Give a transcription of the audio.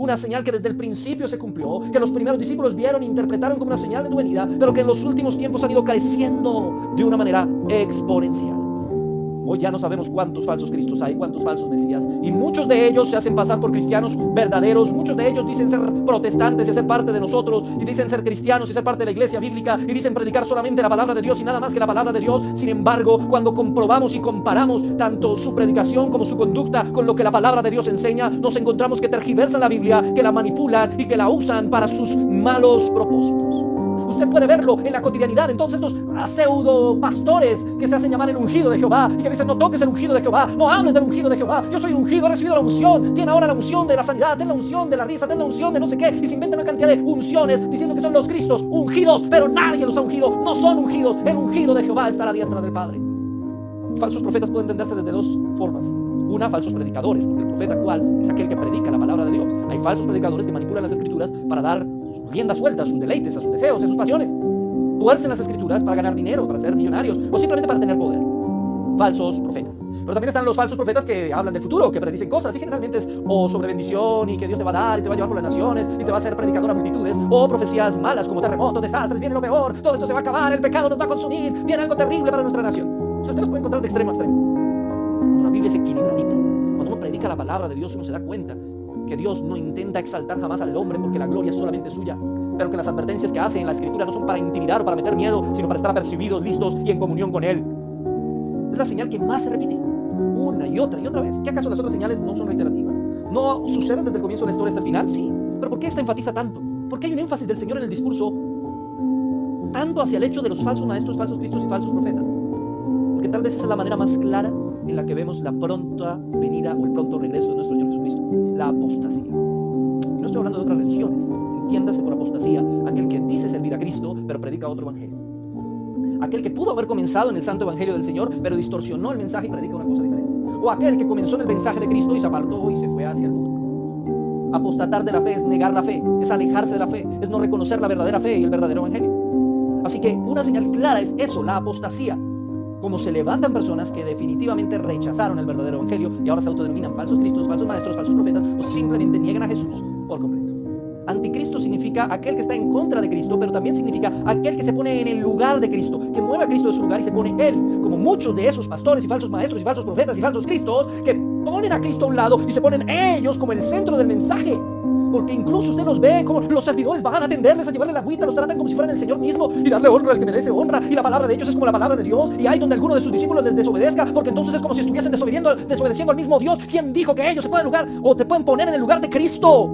Una señal que desde el principio se cumplió, que los primeros discípulos vieron e interpretaron como una señal de tu venida, pero que en los últimos tiempos han ido creciendo de una manera exponencial. Hoy ya no sabemos cuántos falsos cristos hay, cuántos falsos mesías, y muchos de ellos se hacen pasar por cristianos verdaderos. Muchos de ellos dicen ser protestantes y ser parte de nosotros, y dicen ser cristianos y ser parte de la iglesia bíblica, y dicen predicar solamente la palabra de Dios y nada más que la palabra de Dios. Sin embargo, cuando comprobamos y comparamos tanto su predicación como su conducta con lo que la palabra de Dios enseña, nos encontramos que tergiversan la Biblia, que la manipulan y que la usan para sus malos propósitos. Usted puede verlo en la cotidianidad. Entonces estos pseudo pastores que se hacen llamar el ungido de Jehová y que dicen: no toques el ungido de Jehová, no hables del ungido de Jehová, yo soy ungido, he recibido la unción, tiene ahora la unción de la sanidad, tiene la unción de la risa, tiene la unción de no sé qué, y se inventan una cantidad de unciones diciendo que son los Cristos ungidos, pero nadie los ha ungido, no son ungidos. El ungido de Jehová está a la diestra del Padre. Y falsos profetas pueden entenderse desde dos formas. Una, falsos predicadores, porque el profeta actual es aquel que predica la palabra de Dios. Hay falsos predicadores que manipulan las escrituras para dar rienda suelta a sus deleites, a sus deseos, a sus pasiones. Tuercen las escrituras para ganar dinero, para ser millonarios o simplemente para tener poder. Falsos profetas. Pero también están los falsos profetas que hablan del futuro, que predicen cosas, y generalmente es o sobre bendición y que Dios te va a dar y te va a llevar por las naciones y te va a hacer predicador a multitudes, o profecías malas como terremotos, desastres, viene lo peor, todo esto se va a acabar, el pecado nos va a consumir, viene algo terrible para nuestra nación. O sea, usted los puede encontrar de extremo a extremo. Cuando la Biblia es equilibradita, cuando uno predica la palabra de Dios, uno se da cuenta que Dios no intenta exaltar jamás al hombre porque la gloria es solamente suya, pero que las advertencias que hace en la escritura no son para intimidar o para meter miedo, sino para estar apercibidos, listos y en comunión con Él. Es la señal que más se repite una y otra vez. ¿Qué acaso las otras señales no son reiterativas? ¿No suceden desde el comienzo de la historia hasta el final? Sí. ¿Pero por qué esta enfatiza tanto? ¿Por qué hay un énfasis del Señor en el discurso tanto hacia el hecho de los falsos maestros, falsos cristos y falsos profetas? Porque tal vez esa es la manera más clara en la que vemos la pronta venida o el pronto regreso de nuestro Señor Jesucristo, la apostasía. Y no estoy hablando de otras religiones. Entiéndase por apostasía aquel que dice servir a Cristo, pero predica otro evangelio. Aquel que pudo haber comenzado en el santo evangelio del Señor, pero distorsionó el mensaje y predica una cosa diferente. O aquel que comenzó en el mensaje de Cristo y se apartó y se fue hacia el mundo. Apostatar de la fe es negar la fe, es alejarse de la fe, es no reconocer la verdadera fe y el verdadero evangelio. Así que una señal clara es eso, la apostasía. Como se levantan personas que definitivamente rechazaron el verdadero evangelio y ahora se autodenominan falsos cristos, falsos maestros, falsos profetas, o simplemente niegan a Jesús por completo. Anticristo significa aquel que está en contra de Cristo, pero también significa aquel que se pone en el lugar de Cristo, que mueve a Cristo de su lugar y se pone Él, como muchos de esos pastores y falsos maestros y falsos profetas y falsos cristos que ponen a Cristo a un lado y se ponen ellos como el centro del mensaje. Porque incluso usted los ve como los servidores van a atenderles, a llevarle la agüita, los tratan como si fueran el Señor mismo y darle honra al que merece honra, y la palabra de ellos es como la palabra de Dios, y hay donde alguno de sus discípulos les desobedezca, porque entonces es como si estuviesen desobedeciendo al mismo Dios. ¿Quién dijo que ellos se pueden lugar o te pueden poner en el lugar de Cristo?